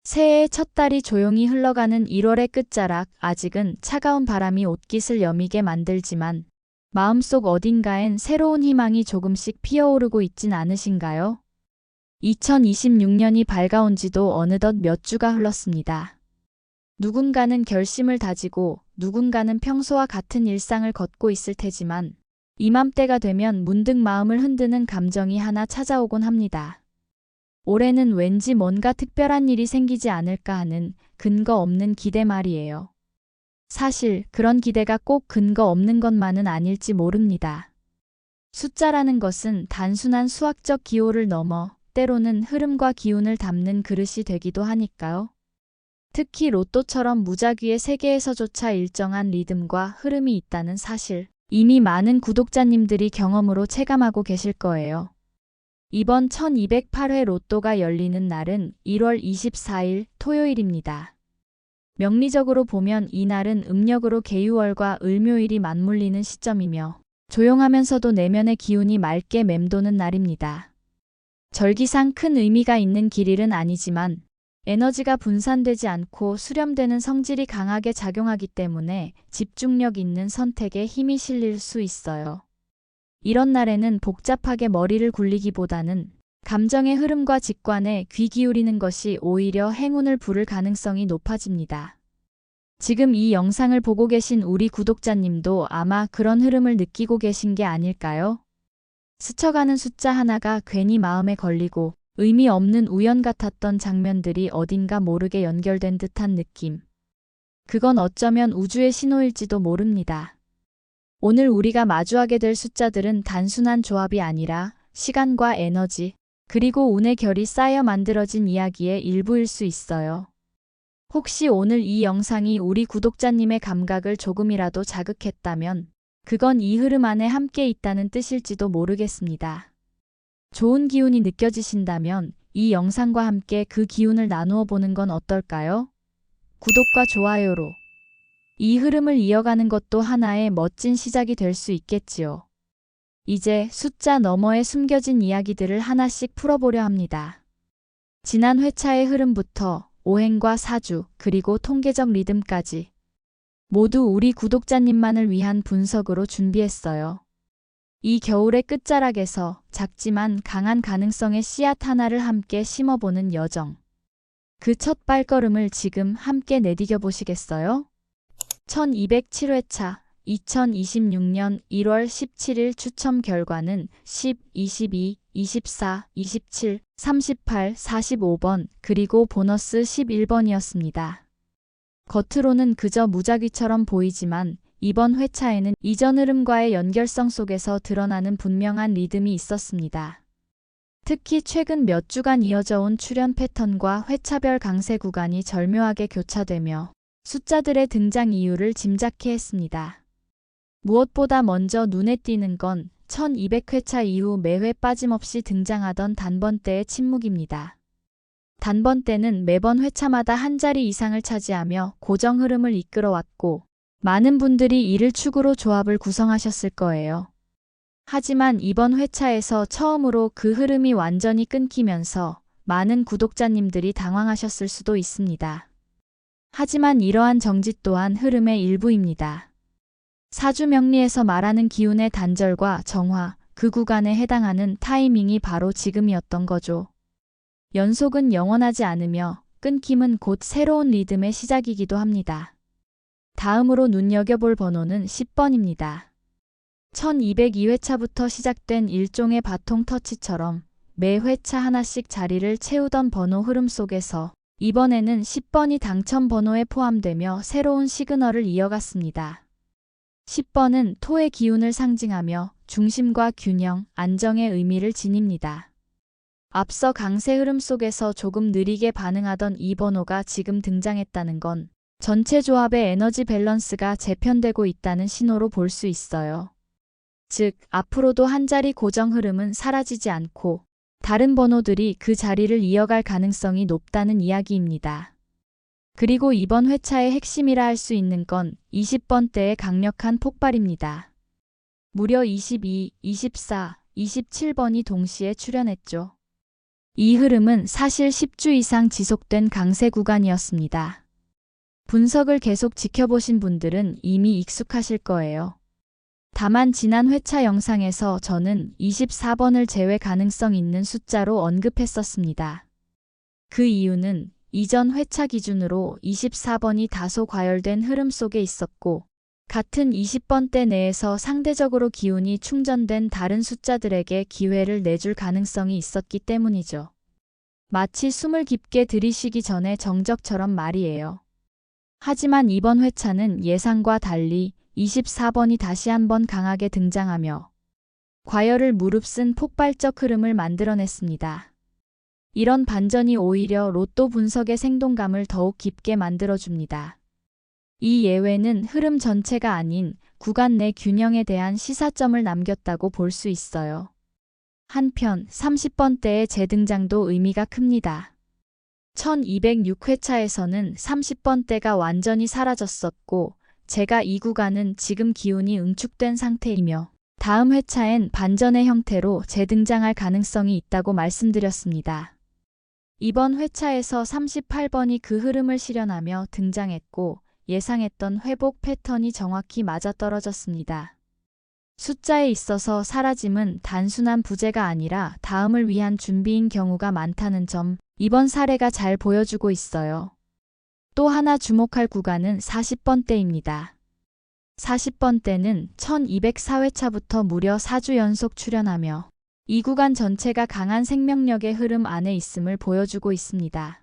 새해의 첫 달이 조용히 흘러가는 1월의 끝자락, 아직은 차가운 바람이 옷깃을 여미게 만들지만 마음속 어딘가엔 새로운 희망이 조금씩 피어오르고 있진 않으신가요? 2026년이 밝아온 지도 어느덧 몇 주가 흘렀습니다. 누군가는 결심을 다지고 누군가는 평소와 같은 일상을 걷고 있을 테지만 이맘때가 되면 문득 마음을 흔드는 감정이 하나 찾아오곤 합니다. 올해는 왠지 뭔가 특별한 일이 생기지 않을까 하는 근거 없는 기대 말이에요. 사실 그런 기대가 꼭 근거 없는 것만은 아닐지 모릅니다. 숫자라는 것은 단순한 수학적 기호를 넘어 때로는 흐름과 기운을 담는 그릇이 되기도 하니까요. 특히 로또처럼 무작위의 세계에서조차 일정한 리듬과 흐름이 있다는 사실, 이미 많은 구독자님들이 경험으로 체감하고 계실 거예요. 이번 1208회 로또가 열리는 날은 1월 24일 토요일입니다. 명리적으로 보면 이날은 음력으로 개유월과 을묘일이 맞물리는 시점이며 조용하면서도 내면의 기운이 맑게 맴도는 날입니다. 절기상 큰 의미가 있는 길일은 아니지만 에너지가 분산되지 않고 수렴되는 성질이 강하게 작용하기 때문에 집중력 있는 선택에 힘이 실릴 수 있어요. 이런 날에는 복잡하게 머리를 굴리기보다는 감정의 흐름과 직관에 귀 기울이는 것이 오히려 행운을 부를 가능성이 높아집니다. 지금 이 영상을 보고 계신 우리 구독자님도 아마 그런 흐름을 느끼고 계신 게 아닐까요? 스쳐가는 숫자 하나가 괜히 마음에 걸리고 의미 없는 우연 같았던 장면들이 어딘가 모르게 연결된 듯한 느낌. 그건 어쩌면 우주의 신호일지도 모릅니다. 오늘 우리가 마주하게 될 숫자들은 단순한 조합이 아니라 시간과 에너지, 그리고 운의 결이 쌓여 만들어진 이야기의 일부일 수 있어요. 혹시 오늘 이 영상이 우리 구독자님의 감각을 조금이라도 자극했다면 그건 이 흐름 안에 함께 있다는 뜻일지도 모르겠습니다. 좋은 기운이 느껴지신다면 이 영상과 함께 그 기운을 나누어 보는 건 어떨까요? 구독과 좋아요로 이 흐름을 이어가는 것도 하나의 멋진 시작이 될 수 있겠지요. 이제 숫자 너머에 숨겨진 이야기들을 하나씩 풀어보려 합니다. 지난 회차의 흐름부터 오행과 사주, 그리고 통계적 리듬까지 모두 우리 구독자님만을 위한 분석으로 준비했어요. 이 겨울의 끝자락에서 작지만 강한 가능성의 씨앗 하나를 함께 심어보는 여정. 그 첫 발걸음을 지금 함께 내디뎌 보시겠어요? 1207회차 2026년 1월 17일 추첨 결과는 10, 22, 24, 27, 38, 45번 그리고 보너스 11번이었습니다. 겉으로는 그저 무작위처럼 보이지만 이번 회차에는 이전 흐름과의 연결성 속에서 드러나는 분명한 리듬이 있었습니다. 특히 최근 몇 주간 이어져 온 출현 패턴과 회차별 강세 구간이 절묘하게 교차되며 숫자들의 등장 이유를 짐작케 했습니다. 무엇보다 먼저 눈에 띄는 건 1200회차 이후 매회 빠짐없이 등장하던 단번대의 침묵입니다. 단번대는 매번 회차마다 한 자리 이상을 차지하며 고정 흐름을 이끌어왔고 많은 분들이 이를 축으로 조합을 구성하셨을 거예요. 하지만 이번 회차에서 처음으로 그 흐름이 완전히 끊기면서 많은 구독자님들이 당황하셨을 수도 있습니다. 하지만 이러한 정지 또한 흐름의 일부입니다. 사주 명리에서 말하는 기운의 단절과 정화, 그 구간에 해당하는 타이밍이 바로 지금이었던 거죠. 연속은 영원하지 않으며 끊김은 곧 새로운 리듬의 시작이기도 합니다. 다음으로 눈여겨볼 번호는 10번입니다. 1202회차부터 시작된 일종의 바통 터치처럼 매 회차 하나씩 자리를 채우던 번호 흐름 속에서 이번에는 10번이 당첨 번호에 포함되며 새로운 시그널을 이어갔습니다. 10번은 토의 기운을 상징하며 중심과 균형, 안정의 의미를 지닙니다. 앞서 강세 흐름 속에서 조금 느리게 반응하던 이 번호가 지금 등장했다는 건 전체 조합의 에너지 밸런스가 재편되고 있다는 신호로 볼 수 있어요. 즉, 앞으로도 한 자리 고정 흐름은 사라지지 않고 다른 번호들이 그 자리를 이어갈 가능성이 높다는 이야기입니다. 그리고 이번 회차의 핵심이라 할 수 있는 건 20번대의 강력한 폭발입니다. 무려 22, 24, 27번이 동시에 출현했죠. 이 흐름은 사실 10주 이상 지속된 강세 구간이었습니다. 분석을 계속 지켜보신 분들은 이미 익숙하실 거예요. 다만 지난 회차 영상에서 저는 24번을 제외 가능성 있는 숫자로 언급했었습니다. 그 이유는 이전 회차 기준으로 24번이 다소 과열된 흐름 속에 있었고, 같은 20번대 내에서 상대적으로 기운이 충전된 다른 숫자들에게 기회를 내줄 가능성이 있었기 때문이죠. 마치 숨을 깊게 들이쉬기 전에 정적처럼 말이에요. 하지만 이번 회차는 예상과 달리 24번이 다시 한번 강하게 등장하며 과열을 무릅쓴 폭발적 흐름을 만들어냈습니다. 이런 반전이 오히려 로또 분석의 생동감을 더욱 깊게 만들어줍니다. 이 예외는 흐름 전체가 아닌 구간 내 균형에 대한 시사점을 남겼다고 볼 수 있어요. 한편 30번대의 재등장도 의미가 큽니다. 1206회차에서는 30번대가 완전히 사라졌었고, 제가 이 구간은 지금 기운이 응축된 상태이며 다음 회차엔 반전의 형태로 재등장할 가능성이 있다고 말씀드렸습니다. 이번 회차에서 38번이 그 흐름을 실현하며 등장했고, 예상했던 회복 패턴이 정확히 맞아떨어졌습니다. 숫자에 있어서 사라짐은 단순한 부재가 아니라 다음을 위한 준비인 경우가 많다는 점, 이번 사례가 잘 보여주고 있어요. 또 하나 주목할 구간은 40번대입니다. 40번대는 1204회차부터 무려 4주 연속 출현하며 이 구간 전체가 강한 생명력의 흐름 안에 있음을 보여주고 있습니다.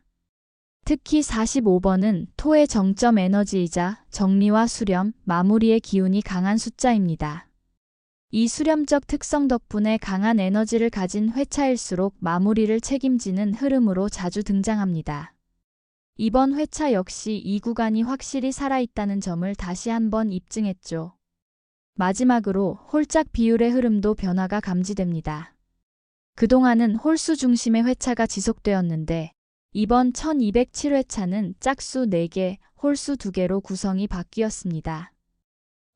특히 45번은 토의 정점 에너지이자 정리와 수렴, 마무리의 기운이 강한 숫자입니다. 이 수렴적 특성 덕분에 강한 에너지를 가진 회차일수록 마무리를 책임지는 흐름으로 자주 등장합니다. 이번 회차 역시 이 구간이 확실히 살아있다는 점을 다시 한번 입증했죠. 마지막으로 홀짝 비율의 흐름도 변화가 감지됩니다. 그동안은 홀수 중심의 회차가 지속되었는데 이번 1207회차는 짝수 4개, 홀수 2개로 구성이 바뀌었습니다.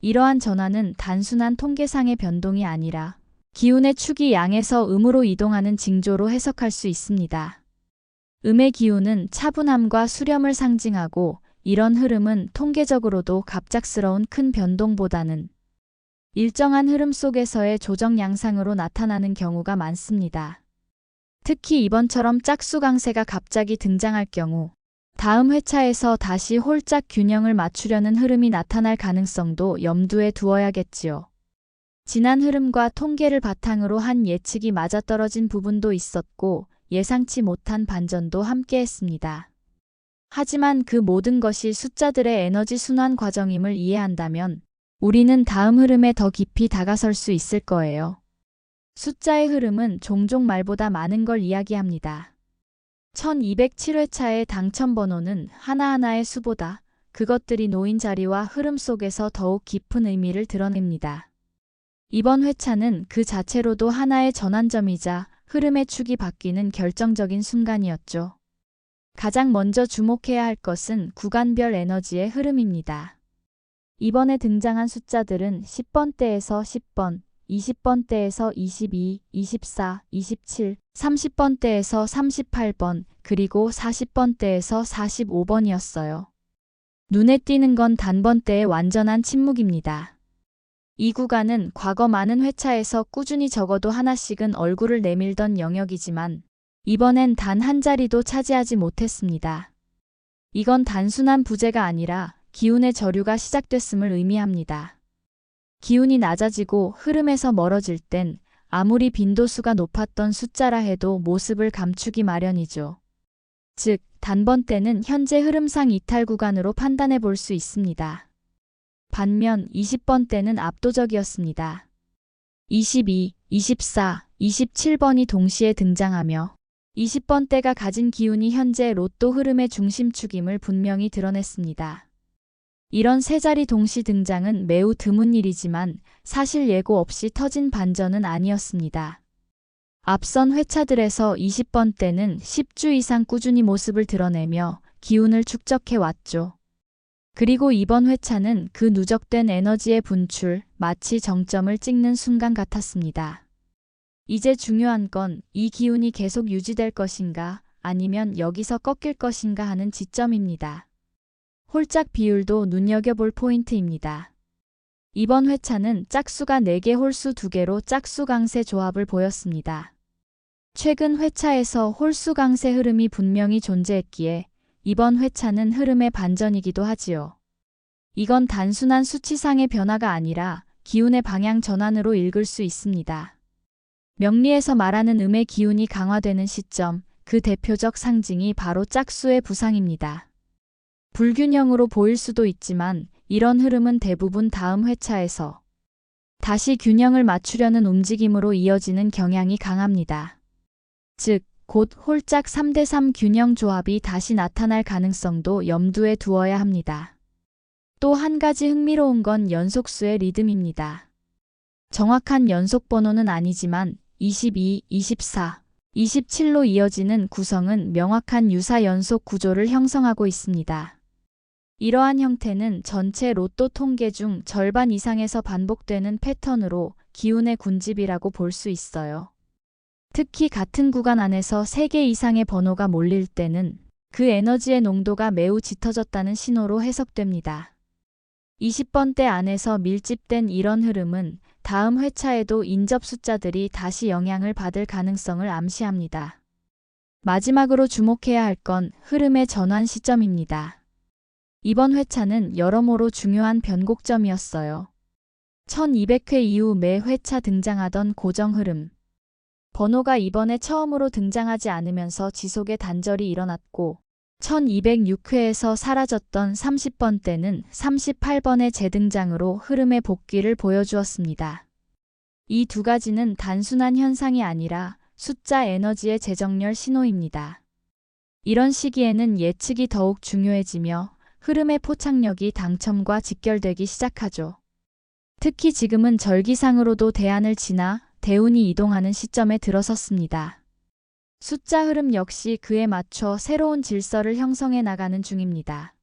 이러한 전환은 단순한 통계상의 변동이 아니라 기운의 축이 양에서 음으로 이동하는 징조로 해석할 수 있습니다. 음의 기운은 차분함과 수렴을 상징하고 이런 흐름은 통계적으로도 갑작스러운 큰 변동보다는 일정한 흐름 속에서의 조정 양상으로 나타나는 경우가 많습니다. 특히 이번처럼 짝수 강세가 갑자기 등장할 경우 다음 회차에서 다시 홀짝 균형을 맞추려는 흐름이 나타날 가능성도 염두에 두어야겠지요. 지난 흐름과 통계를 바탕으로 한 예측이 맞아떨어진 부분도 있었고 예상치 못한 반전도 함께했습니다. 하지만 그 모든 것이 숫자들의 에너지 순환 과정임을 이해한다면 우리는 다음 흐름에 더 깊이 다가설 수 있을 거예요. 숫자의 흐름은 종종 말보다 많은 걸 이야기합니다. 1207회차의 당첨번호는 하나하나의 수보다 그것들이 놓인 자리와 흐름 속에서 더욱 깊은 의미를 드러냅니다. 이번 회차는 그 자체로도 하나의 전환점이자 흐름의 축이 바뀌는 결정적인 순간이었죠. 가장 먼저 주목해야 할 것은 구간별 에너지의 흐름입니다. 이번에 등장한 숫자들은 10번대에서 10번, 20번대에서 22, 24, 27, 30번대에서 38번, 그리고 40번대에서 45번이었어요. 눈에 띄는 건 단번대의 완전한 침묵입니다. 이 구간은 과거 많은 회차에서 꾸준히 적어도 하나씩은 얼굴을 내밀던 영역이지만 이번엔 단 한 자리도 차지하지 못했습니다. 이건 단순한 부재가 아니라 기운의 저류가 시작됐음을 의미합니다. 기운이 낮아지고 흐름에서 멀어질 땐 아무리 빈도수가 높았던 숫자라 해도 모습을 감추기 마련이죠. 즉, 단번대는 현재 흐름상 이탈 구간으로 판단해 볼 수 있습니다. 반면 20번대는 압도적이었습니다. 22, 24, 27번이 동시에 등장하며 20번대가 가진 기운이 현재 로또 흐름의 중심축임을 분명히 드러냈습니다. 이런 세 자리 동시 등장은 매우 드문 일이지만 사실 예고 없이 터진 반전은 아니었습니다. 앞선 회차들에서 20번대는 10주 이상 꾸준히 모습을 드러내며 기운을 축적해 왔죠. 그리고 이번 회차는 그 누적된 에너지의 분출, 마치 정점을 찍는 순간 같았습니다. 이제 중요한 건 이 기운이 계속 유지될 것인가 아니면 여기서 꺾일 것인가 하는 지점입니다. 홀짝 비율도 눈여겨볼 포인트입니다. 이번 회차는 짝수가 4개 홀수 2개로 짝수 강세 조합을 보였습니다. 최근 회차에서 홀수 강세 흐름이 분명히 존재했기에 이번 회차는 흐름의 반전이기도 하지요. 이건 단순한 수치상의 변화가 아니라 기운의 방향 전환으로 읽을 수 있습니다. 명리에서 말하는 음의 기운이 강화되는 시점, 그 대표적 상징이 바로 짝수의 부상입니다. 불균형으로 보일 수도 있지만 이런 흐름은 대부분 다음 회차에서 다시 균형을 맞추려는 움직임으로 이어지는 경향이 강합니다. 즉, 곧 홀짝 3대3 균형 조합이 다시 나타날 가능성도 염두에 두어야 합니다. 또 한 가지 흥미로운 건 연속수의 리듬입니다. 정확한 연속 번호는 아니지만 22, 24, 27로 이어지는 구성은 명확한 유사 연속 구조를 형성하고 있습니다. 이러한 형태는 전체 로또 통계 중 절반 이상에서 반복되는 패턴으로 기운의 군집이라고 볼 수 있어요. 특히 같은 구간 안에서 3개 이상의 번호가 몰릴 때는 그 에너지의 농도가 매우 짙어졌다는 신호로 해석됩니다. 20번대 안에서 밀집된 이런 흐름은 다음 회차에도 인접 숫자들이 다시 영향을 받을 가능성을 암시합니다. 마지막으로 주목해야 할 건 흐름의 전환 시점입니다. 이번 회차는 여러모로 중요한 변곡점이었어요. 1200회 이후 매 회차 등장하던 고정 흐름. 번호가 이번에 처음으로 등장하지 않으면서 지속의 단절이 일어났고 1206회에서 사라졌던 30번대는 38번의 재등장으로 흐름의 복귀를 보여주었습니다. 이 두 가지는 단순한 현상이 아니라 숫자 에너지의 재정렬 신호입니다. 이런 시기에는 예측이 더욱 중요해지며 흐름의 포착력이 당첨과 직결되기 시작하죠. 특히 지금은 절기상으로도 대안을 지나 대운이 이동하는 시점에 들어섰습니다. 숫자 흐름 역시 그에 맞춰 새로운 질서를 형성해 나가는 중입니다.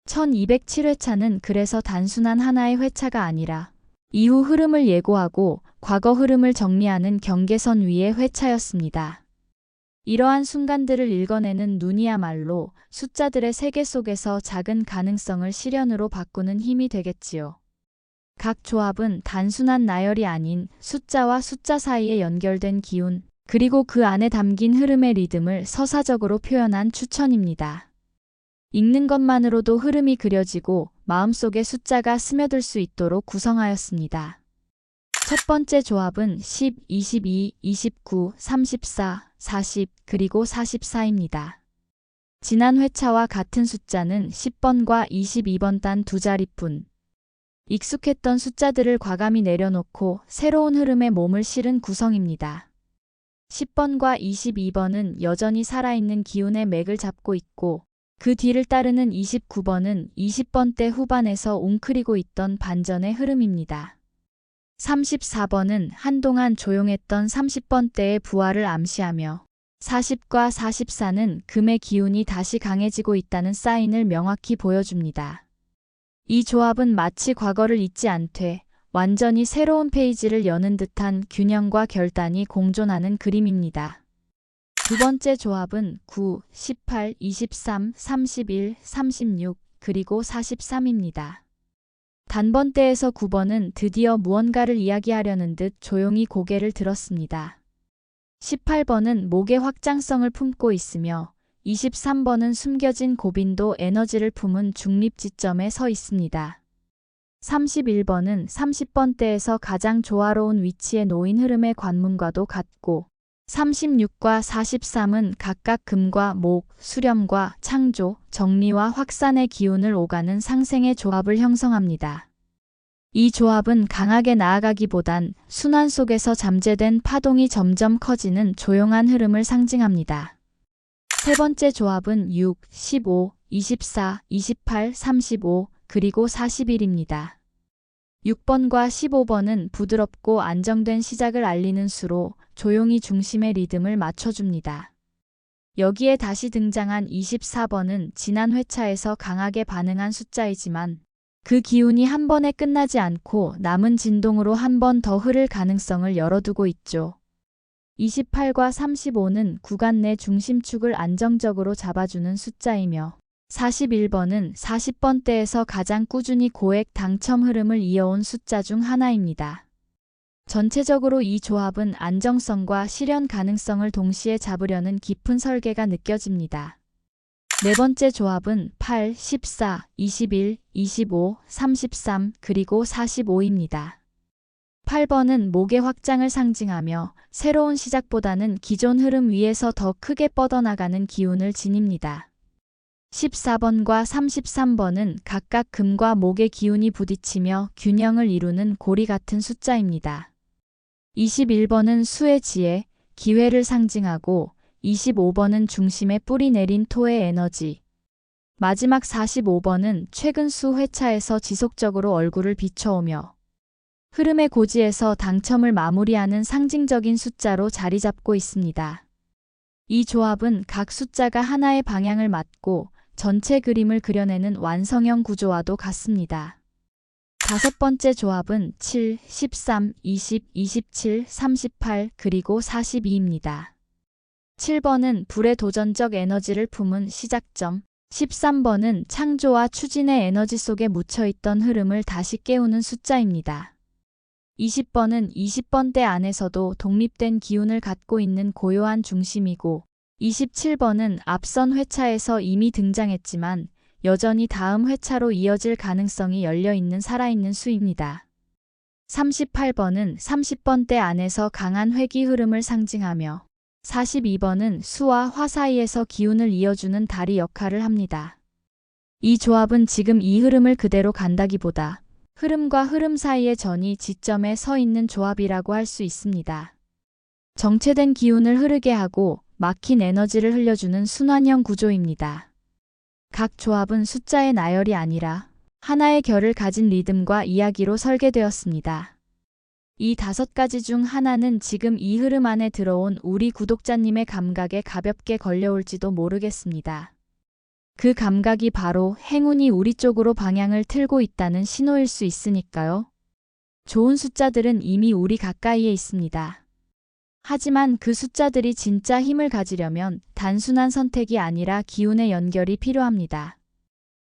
1207회차는 그래서 단순한 하나의 회차가 아니라 이후 흐름을 예고하고 과거 흐름을 정리하는 경계선 위의 회차였습니다. 이러한 순간들을 읽어내는 눈이야말로 숫자들의 세계 속에서 작은 가능성을 실현으로 바꾸는 힘이 되겠지요. 각 조합은 단순한 나열이 아닌 숫자와 숫자 사이에 연결된 기운, 그리고 그 안에 담긴 흐름의 리듬을 서사적으로 표현한 추천입니다. 읽는 것만으로도 흐름이 그려지고 마음속에 숫자가 스며들 수 있도록 구성하였습니다. 첫 번째 조합은 10, 22, 29, 34, 40, 그리고 44입니다. 지난 회차와 같은 숫자는 10번과 22번 단 두 자리뿐. 익숙했던 숫자들을 과감히 내려놓고 새로운 흐름에 몸을 실은 구성입니다. 10번과 22번은 여전히 살아있는 기운의 맥을 잡고 있고 그 뒤를 따르는 29번은 20번대 후반에서 웅크리고 있던 반전의 흐름입니다. 34번은 한동안 조용했던 30번대의 부활을 암시하며 40과 44는 금의 기운이 다시 강해지고 있다는 사인을 명확히 보여줍니다. 이 조합은 마치 과거를 잊지 않되 완전히 새로운 페이지를 여는 듯한 균형과 결단이 공존하는 그림입니다. 두 번째 조합은 9, 18, 23, 31, 36, 그리고 43입니다. 단번대에서 9번은 드디어 무언가를 이야기하려는 듯 조용히 고개를 들었습니다. 18번은 목의 확장성을 품고 있으며 23번은 숨겨진 고빈도 에너지를 품은 중립 지점에 서 있습니다. 31번은 30번대에서 가장 조화로운 위치에 놓인 흐름의 관문과도 같고 36과 43은 각각 금과 목, 수렴과 창조, 정리와 확산의 기운을 오가는 상생의 조합을 형성합니다. 이 조합은 강하게 나아가기보단 순환 속에서 잠재된 파동이 점점 커지는 조용한 흐름을 상징합니다. 세 번째 조합은 6, 15, 24, 28, 35, 그리고 41입니다. 6번과 15번은 부드럽고 안정된 시작을 알리는 수로 조용히 중심의 리듬을 맞춰줍니다. 여기에 다시 등장한 24번은 지난 회차에서 강하게 반응한 숫자이지만 그 기운이 한 번에 끝나지 않고 남은 진동으로 한 번 더 흐를 가능성을 열어두고 있죠. 28과 35는 구간 내 중심축을 안정적으로 잡아주는 숫자이며 41번은 40번대에서 가장 꾸준히 고액 당첨 흐름을 이어온 숫자 중 하나입니다. 전체적으로 이 조합은 안정성과 실현 가능성을 동시에 잡으려는 깊은 설계가 느껴집니다. 네 번째 조합은 8, 14, 21, 25, 33, 그리고 45입니다. 8번은 목의 확장을 상징하며 새로운 시작보다는 기존 흐름 위에서 더 크게 뻗어나가는 기운을 지닙니다. 14번과 33번은 각각 금과 목의 기운이 부딪히며 균형을 이루는 고리 같은 숫자입니다. 21번은 수의 지혜, 기회를 상징하고 25번은 중심에 뿌리 내린 토의 에너지. 마지막 45번은 최근 수 회차에서 지속적으로 얼굴을 비춰오며 흐름의 고지에서 당첨을 마무리하는 상징적인 숫자로 자리 잡고 있습니다. 이 조합은 각 숫자가 하나의 방향을 맡고 전체 그림을 그려내는 완성형 구조와도 같습니다. 다섯 번째 조합은 7, 13, 20, 27, 38, 그리고 42입니다. 7번은 불의 도전적 에너지를 품은 시작점, 13번은 창조와 추진의 에너지 속에 묻혀있던 흐름을 다시 깨우는 숫자입니다. 20번은 20번대 안에서도 독립된 기운을 갖고 있는 고요한 중심이고 27번은 앞선 회차에서 이미 등장했지만 여전히 다음 회차로 이어질 가능성이 열려있는 살아있는 수입니다. 38번은 30번대 안에서 강한 회귀 흐름을 상징하며 42번은 수와 화 사이에서 기운을 이어주는 다리 역할을 합니다. 이 조합은 지금 이 흐름을 그대로 간다기보다 흐름과 흐름 사이의 전이 지점에 서 있는 조합이라고 할 수 있습니다. 정체된 기운을 흐르게 하고 막힌 에너지를 흘려주는 순환형 구조입니다. 각 조합은 숫자의 나열이 아니라 하나의 결을 가진 리듬과 이야기로 설계되었습니다. 이 5가지 중 하나는 지금 이 흐름 안에 들어온 우리 구독자님의 감각에 가볍게 걸려올지도 모르겠습니다. 그 감각이 바로 행운이 우리 쪽으로 방향을 틀고 있다는 신호일 수 있으니까요. 좋은 숫자들은 이미 우리 가까이에 있습니다. 하지만 그 숫자들이 진짜 힘을 가지려면 단순한 선택이 아니라 기운의 연결이 필요합니다.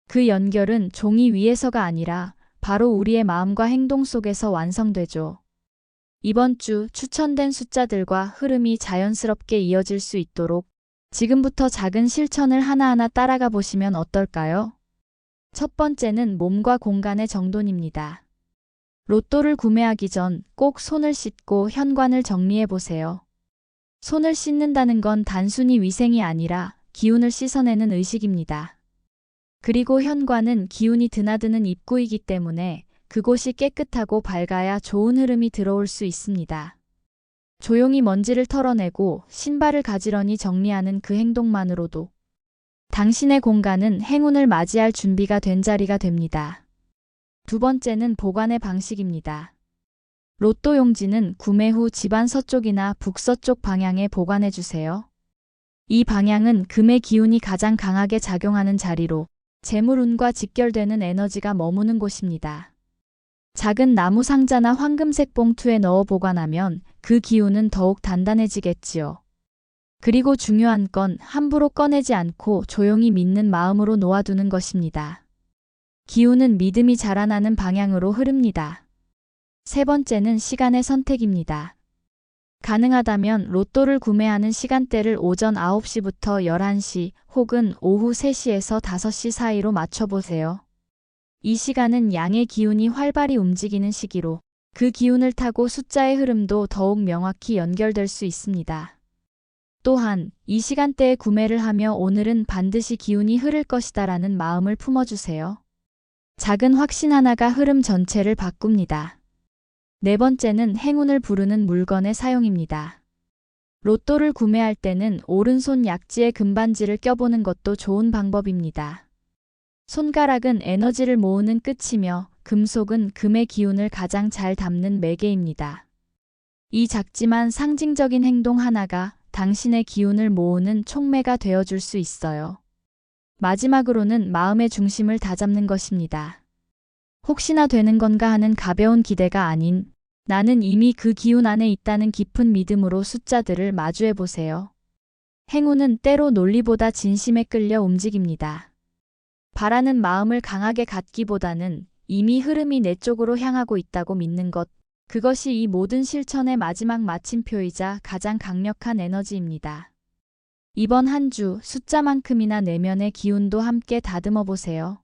그 연결은 종이 위에서가 아니라 바로 우리의 마음과 행동 속에서 완성되죠. 이번 주 추천된 숫자들과 흐름이 자연스럽게 이어질 수 있도록 지금부터 작은 실천을 하나하나 따라가 보시면 어떨까요? 첫 번째는 몸과 공간의 정돈입니다. 로또를 구매하기 전 꼭 손을 씻고 현관을 정리해 보세요. 손을 씻는다는 건 단순히 위생이 아니라 기운을 씻어내는 의식입니다. 그리고 현관은 기운이 드나드는 입구이기 때문에 그곳이 깨끗하고 밝아야 좋은 흐름이 들어올 수 있습니다. 조용히 먼지를 털어내고 신발을 가지런히 정리하는 그 행동만으로도 당신의 공간은 행운을 맞이할 준비가 된 자리가 됩니다. 두 번째는 보관의 방식입니다. 로또 용지는 구매 후 집안 서쪽이나 북서쪽 방향에 보관해 주세요. 이 방향은 금의 기운이 가장 강하게 작용하는 자리로 재물운과 직결되는 에너지가 머무는 곳입니다. 작은 나무 상자나 황금색 봉투에 넣어 보관하면 그 기운은 더욱 단단해지겠지요. 그리고 중요한 건 함부로 꺼내지 않고 조용히 믿는 마음으로 놓아두는 것입니다. 기운은 믿음이 자라나는 방향으로 흐릅니다. 세 번째는 시간의 선택입니다. 가능하다면 로또를 구매하는 시간대를 오전 9시부터 11시 혹은 오후 3시에서 5시 사이로 맞춰보세요. 이 시간은 양의 기운이 활발히 움직이는 시기로 그 기운을 타고 숫자의 흐름도 더욱 명확히 연결될 수 있습니다. 또한 이 시간대에 구매를 하며 오늘은 반드시 기운이 흐를 것이다라는 마음을 품어주세요. 작은 확신 하나가 흐름 전체를 바꿉니다. 네 번째는 행운을 부르는 물건의 사용입니다. 로또를 구매할 때는 오른손 약지에 금반지를 껴보는 것도 좋은 방법입니다. 손가락은 에너지를 모으는 끝이며 금속은 금의 기운을 가장 잘 담는 매개입니다. 이 작지만 상징적인 행동 하나가 당신의 기운을 모으는 촉매가 되어줄 수 있어요. 마지막으로는 마음의 중심을 다잡는 것입니다. 혹시나 되는 건가 하는 가벼운 기대가 아닌 나는 이미 그 기운 안에 있다는 깊은 믿음으로 숫자들을 마주해 보세요. 행운은 때로 논리보다 진심에 끌려 움직입니다. 바라는 마음을 강하게 갖기보다는 이미 흐름이 내 쪽으로 향하고 있다고 믿는 것, 그것이 이 모든 실천의 마지막 마침표이자 가장 강력한 에너지입니다. 이번 한 주 숫자만큼이나 내면의 기운도 함께 다듬어 보세요.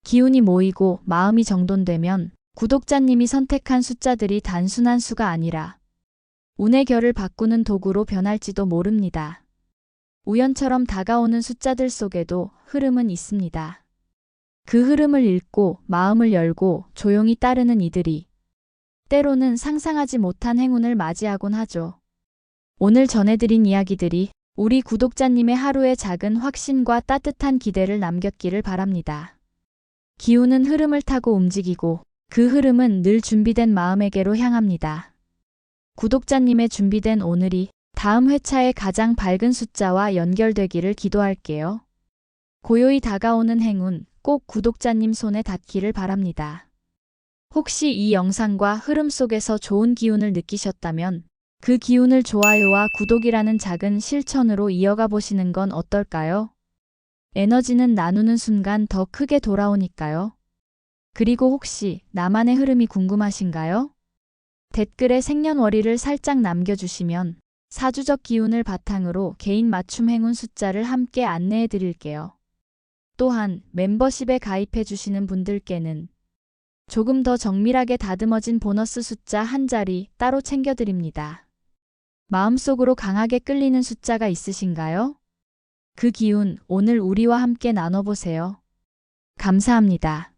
기운이 모이고 마음이 정돈되면 구독자님이 선택한 숫자들이 단순한 수가 아니라 운의 결을 바꾸는 도구로 변할지도 모릅니다. 우연처럼 다가오는 숫자들 속에도 흐름은 있습니다. 그 흐름을 읽고 마음을 열고 조용히 따르는 이들이 때로는 상상하지 못한 행운을 맞이하곤 하죠. 오늘 전해드린 이야기들이 우리 구독자님의 하루에 작은 확신과 따뜻한 기대를 남겼기를 바랍니다. 기운은 흐름을 타고 움직이고 그 흐름은 늘 준비된 마음에게로 향합니다. 구독자님의 준비된 오늘이 다음 회차의 가장 밝은 숫자와 연결되기를 기도할게요. 고요히 다가오는 행운 꼭 구독자님 손에 닿기를 바랍니다. 혹시 이 영상과 흐름 속에서 좋은 기운을 느끼셨다면 그 기운을 좋아요와 구독이라는 작은 실천으로 이어가 보시는 건 어떨까요? 에너지는 나누는 순간 더 크게 돌아오니까요. 그리고 혹시 나만의 흐름이 궁금하신가요? 댓글에 생년월일을 살짝 남겨주시면 사주적 기운을 바탕으로 개인 맞춤 행운 숫자를 함께 안내해 드릴게요. 또한 멤버십에 가입해 주시는 분들께는 조금 더 정밀하게 다듬어진 보너스 숫자 한 자리 따로 챙겨드립니다. 마음속으로 강하게 끌리는 숫자가 있으신가요? 그 기운 오늘 우리와 함께 나눠보세요. 감사합니다.